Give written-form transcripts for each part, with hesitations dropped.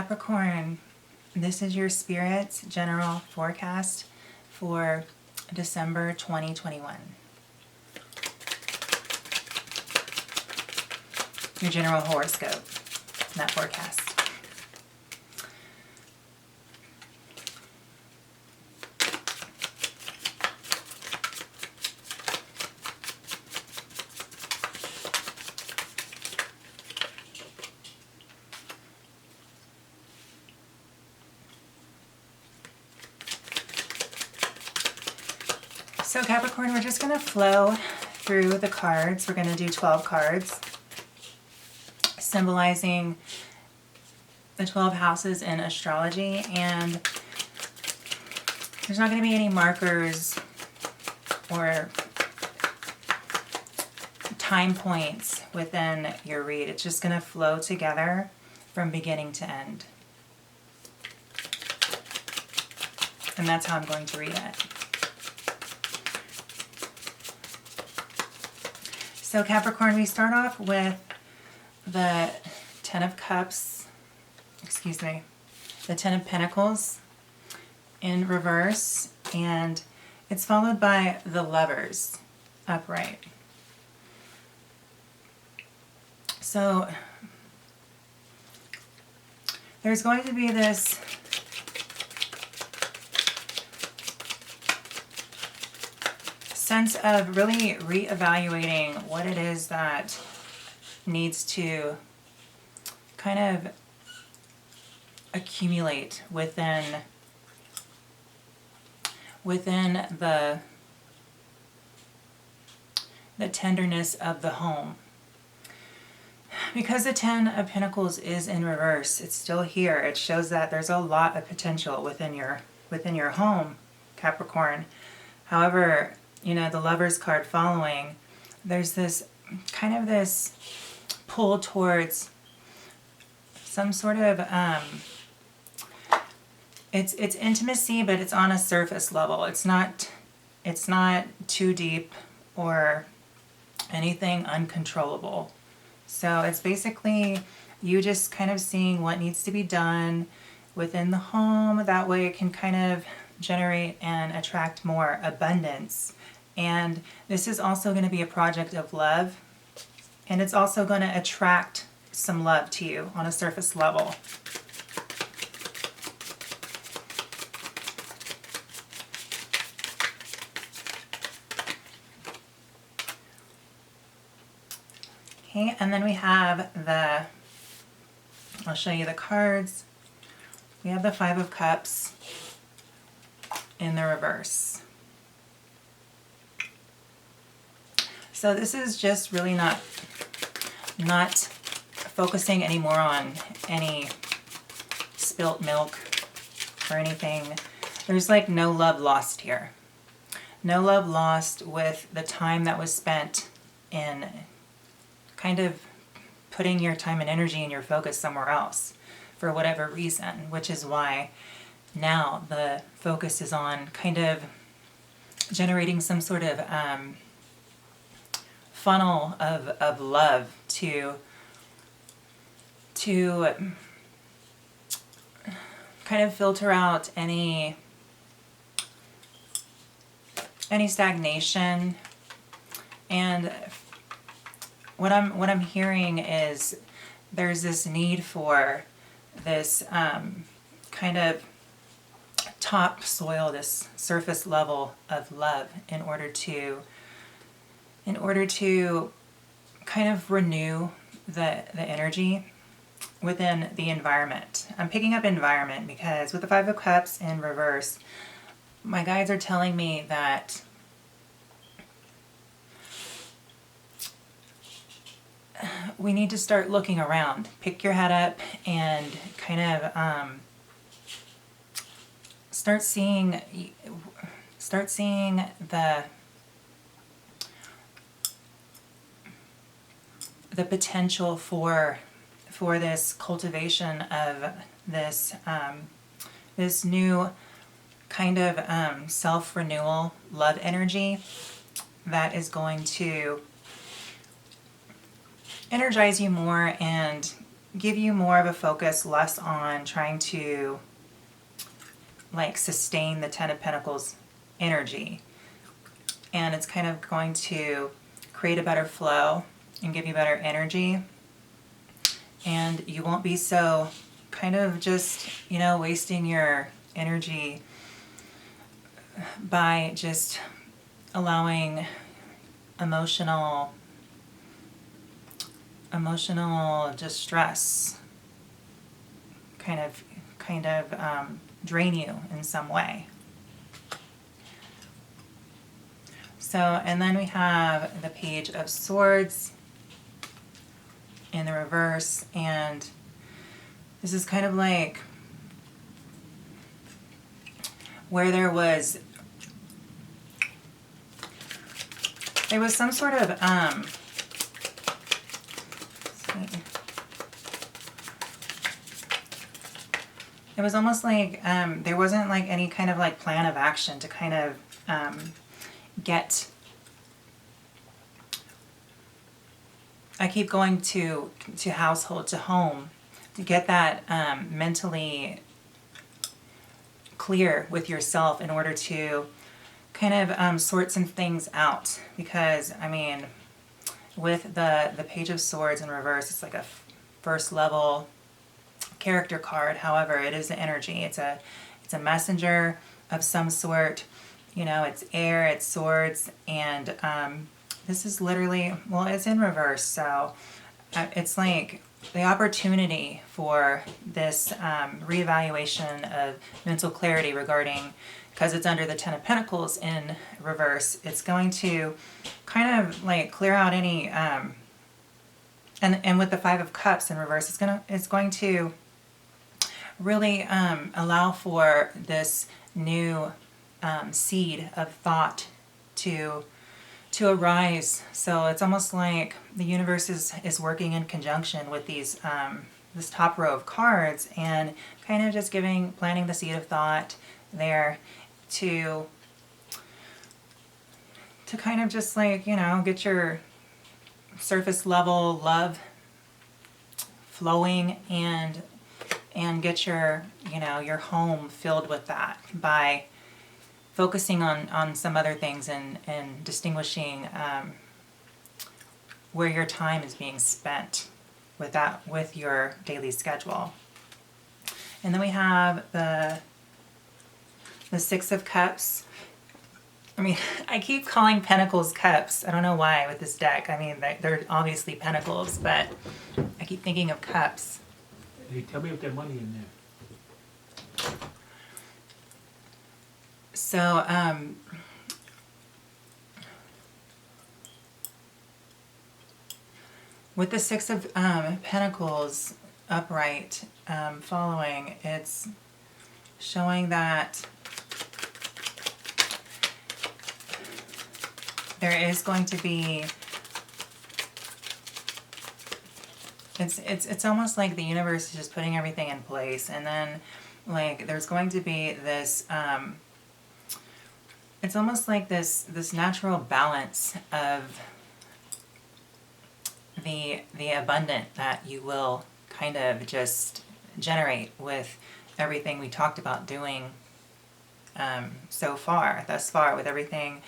Capricorn, this is your Spirit's general forecast for December 2021. Your general horoscope, not forecast. So Capricorn, we're just going to flow through the cards. We're going to do 12 cards, symbolizing the 12 houses in astrology. And there's not going to be any markers or time points within your read. It's just going to flow together from beginning to end. And that's how I'm going to read it. So Capricorn, we start off with the Ten of Cups, the Ten of Pentacles in reverse, and it's followed by the Lovers upright. So there's going to be this sense of really reevaluating what it is that needs to kind of accumulate within the tenderness of the home. Because the Ten of Pentacles is in reverse, it's still here. It shows that there's a lot of potential within your home, Capricorn. However, you know, the Lovers card following, there's this kind of this pull towards some sort of it's intimacy, but it's on a surface level. It's not too deep or anything uncontrollable. So it's basically you just kind of seeing what needs to be done within the home. That way it can kind of generate and attract more abundance. And this is also going to be a project of love, and it's also going to attract some love to you on a surface level. Okay, and then we have I'll show you the cards. We have the Five of Cups in the reverse. So this is just really not focusing anymore on any spilt milk or anything. There's like no love lost here. No love lost with the time that was spent in kind of putting your time and energy and your focus somewhere else for whatever reason, which is why now the focus is on kind of generating some sort of funnel of love to kind of filter out any stagnation. And what I'm hearing is there's this need for this kind of top soil, this surface level of love in order to kind of renew the energy within the environment. I'm picking up environment because with the Five of Cups in reverse, my guides are telling me that we need to start looking around. Pick your head up and kind of start seeing the potential for this cultivation of this this new kind of self-renewal love energy that is going to energize you more and give you more of a focus, less on trying to like sustain the Ten of Pentacles energy. And it's kind of going to create a better flow and give you better energy. And you won't be so kind of just, you know, wasting your energy by just allowing emotional distress kind of drain you in some way. So, and then we have the Page of Swords in the reverse, and this is kind of like where there was some sort of it was almost like there wasn't like any kind of like plan of action to kind of get. I keep going to household, to home, to get that mentally clear with yourself in order to kind of sort some things out. Because I mean, with the Page of Swords in reverse, it's like a first level character card. However, it is the energy. It's a messenger of some sort. You know, it's air, it's swords, and this is literally, well, it's in reverse, so it's like the opportunity for this reevaluation of mental clarity regarding, because it's under the Ten of Pentacles in reverse, it's going to kind of like clear out any, and with the Five of Cups in reverse, it's going to really allow for this new seed of thought to arise. So it's almost like the universe is working in conjunction with these this top row of cards, and kind of just planting the seed of thought there to kind of just like, you know, get your surface level love flowing, and get your, you know, your home filled with that by focusing on some other things, and distinguishing where your time is being spent with your daily schedule. And then we have the Six of Cups. I mean, I keep calling Pentacles cups. I don't know why with this deck. I mean, they're obviously Pentacles, but I keep thinking of cups. Hey, tell me if there's money in there. So, with the Six of Pentacles upright following, it's showing that there is going to be, it's almost like the universe is just putting everything in place, and then like there's going to be this it's almost like this natural balance of the abundant that you will kind of just generate with everything we talked about doing thus far, with everything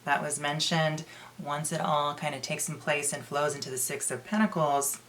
that was mentioned. Once it all kind of takes in place and flows into the Six of Pentacles,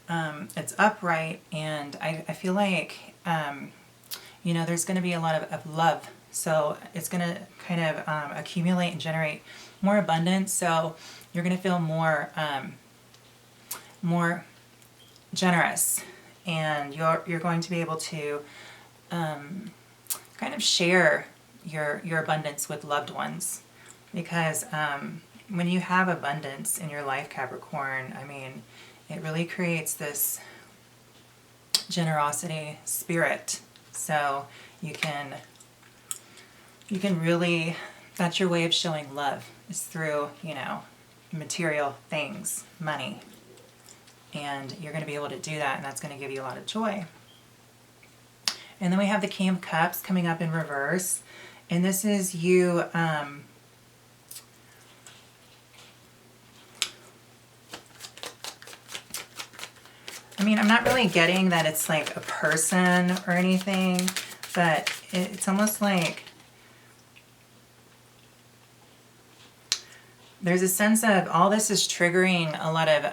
it's upright, and I feel like you know, there's going to be a lot of love. So it's going to kind of accumulate and generate more abundance. So you're going to feel more generous, and you're going to be able to kind of share your abundance with loved ones, because when you have abundance in your life, Capricorn, I mean, it really creates this generosity spirit. So you can really, that's your way of showing love, is through, you know, material things, money. And you're going to be able to do that, and that's going to give you a lot of joy. And then we have the King of Cups coming up in reverse. And this is you I mean, I'm not really getting that it's like a person or anything, but it's almost like there's a sense of all this is triggering a lot of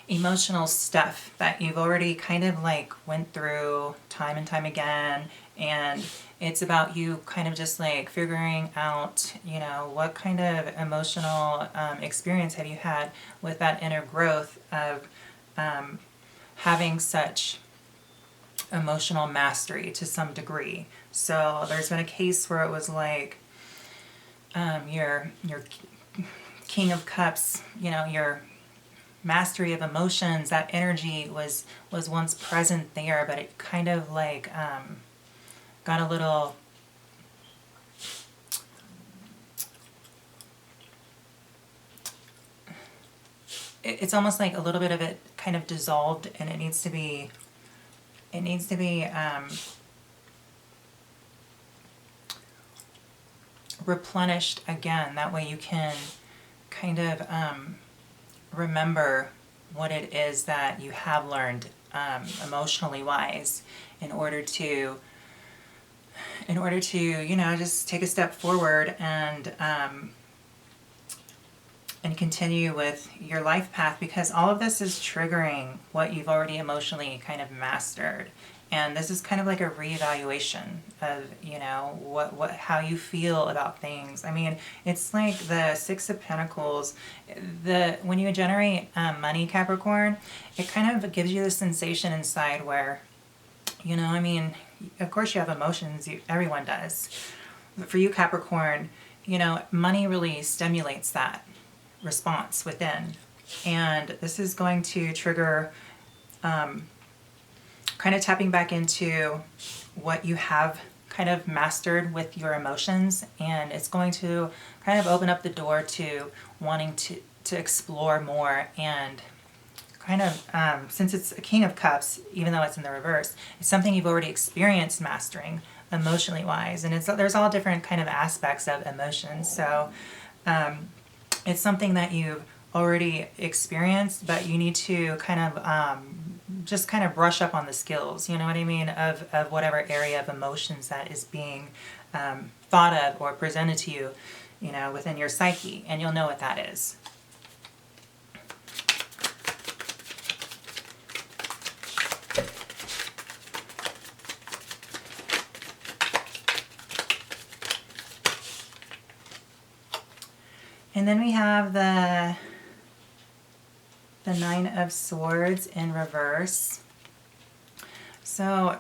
emotional stuff that you've already kind of like went through time and time again, and it's about you kind of just like figuring out, you know, what kind of emotional experience have you had with that inner growth of having such emotional mastery to some degree. So there's been a case where it was like your King of Cups, you know, your mastery of emotions, that energy was once present there, but it kind of like got a little it's almost like a little bit of it kind of dissolved, and it needs to be replenished again. That way you can kind of remember what it is that you have learned emotionally wise in order to you know, just take a step forward and continue with your life path, because all of this is triggering what you've already emotionally kind of mastered. And this is kind of like a reevaluation of, you know, what how you feel about things. I mean, it's like the Six of Pentacles. When you generate money, Capricorn, it kind of gives you the sensation inside where, you know, I mean, of course you have emotions. Everyone does. But for you, Capricorn, you know, money really stimulates that response within, and this is going to trigger kind of tapping back into what you have kind of mastered with your emotions, and it's going to kind of open up the door to wanting to explore more, and kind of since it's a King of Cups, even though it's in the reverse, it's something you've already experienced mastering emotionally wise, and there's all different kind of aspects of emotions. So it's something that you've already experienced, but you need to kind of just kind of brush up on the skills, you know what I mean, of whatever area of emotions that is being thought of or presented to you, you know, within your psyche, and you'll know what that is. And then we have the Nine of Swords in reverse. So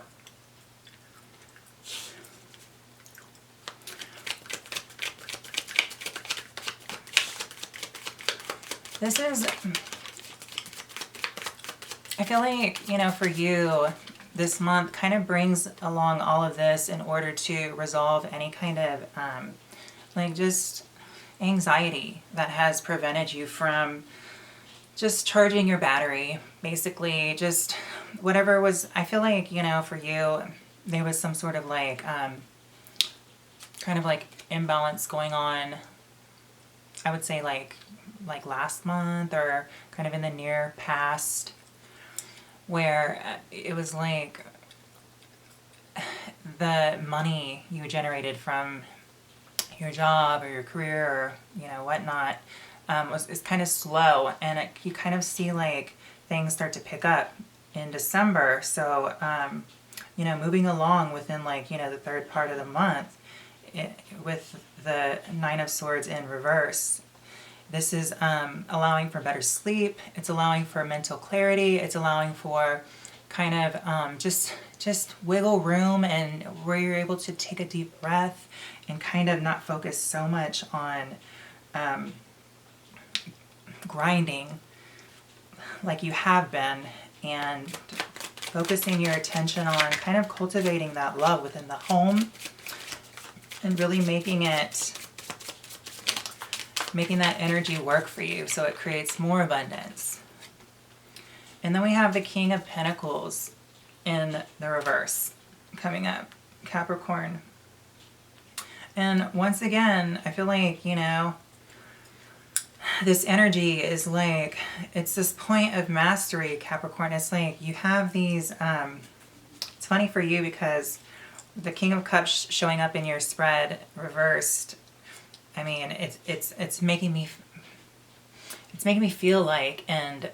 this is, I feel like, you know, for you, this month kind of brings along all of this in order to resolve any kind of like just anxiety that has prevented you from just charging your battery, basically. Just whatever was, I feel like, you know, for you, there was some sort of like kind of like imbalance going on, I would say like last month or kind of in the near past, where it was like the money you generated from your job or your career or, you know, whatnot, is kind of slow, and you kind of see like things start to pick up in December. So, you know, moving along within like, you know, the third part of the month, with the Nine of Swords in reverse, this is allowing for better sleep. It's allowing for mental clarity. It's allowing for kind of just wiggle room, and where you're able to take a deep breath and kind of not focus so much on grinding like you have been, and focusing your attention on kind of cultivating that love within the home, and really making that energy work for you so it creates more abundance. And then we have the King of Pentacles in the reverse coming up, Capricorn. And once again, I feel like, you know, this energy is like, it's this point of mastery, Capricorn. It's like you have these, it's funny for you because the King of Cups showing up in your spread reversed, I mean, it's making me feel like, and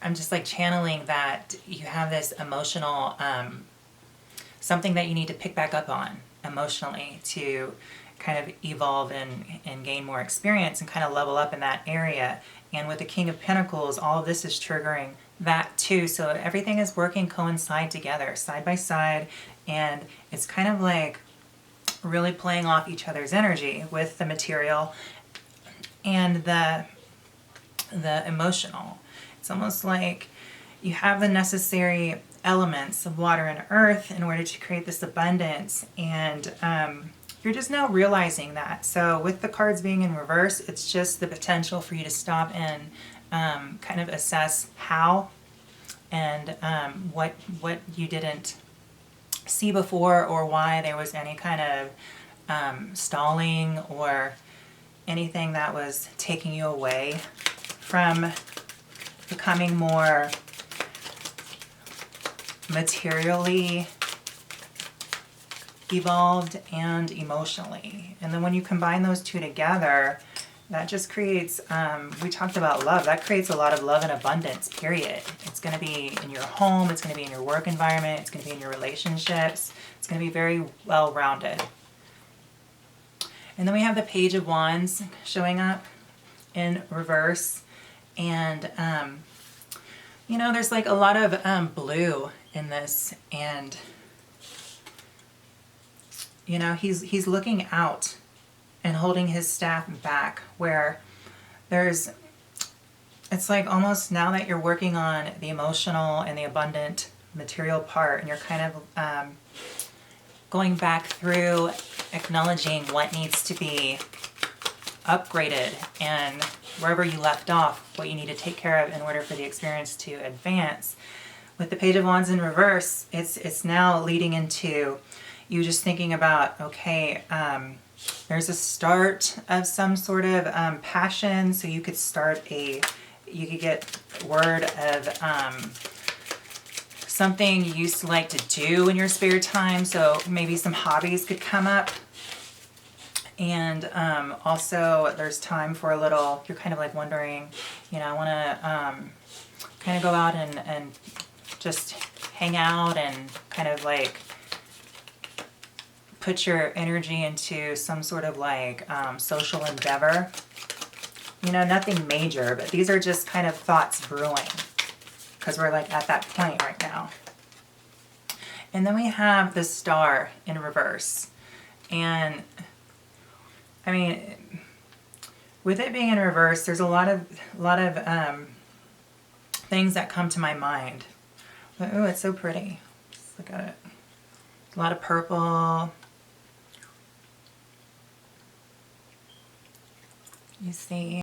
I'm just like channeling that you have this emotional, something that you need to pick back up on emotionally to kind of evolve and gain more experience and kind of level up in that area. And with the King of Pentacles, all of this is triggering that too. So everything is working coincide together, side by side, and it's kind of like really playing off each other's energy with the material and the emotional. It's almost like you have the necessary elements of water and earth in order to create this abundance, and you're just now realizing that. So with the cards being in reverse, it's just the potential for you to stop and kind of assess how and what you didn't see before, or why there was any kind of stalling or anything that was taking you away from becoming more materially evolved and emotionally. And then when you combine those two together, that just creates, we talked about love, that creates a lot of love and abundance, period. It's going to be in your home, it's going to be in your work environment, it's going to be in your relationships, it's going to be very well-rounded. And then we have the Page of Wands showing up in reverse, and you know, there's like a lot of blue in this, and you know, he's looking out and holding his staff back, where it's like almost now that you're working on the emotional and the abundant material part, and you're kind of going back through acknowledging what needs to be upgraded, and wherever you left off, what you need to take care of in order for the experience to advance. With the Page of Wands in reverse, it's now leading into you just thinking about, okay, there's a start of some sort of passion, so you could you could get word of something you used to like to do in your spare time, so maybe some hobbies could come up. And also there's time for a little, you're kind of like wondering, you know, I want to kind of go out and just hang out and kind of like put your energy into some sort of like social endeavor. You know, nothing major, but these are just kind of thoughts brewing, because we're like at that point right now. And then we have the Star in reverse. And I mean, with it being in reverse, there's a lot of things that come to my mind. But, ooh, it's so pretty. Just look at it. A lot of purple. You see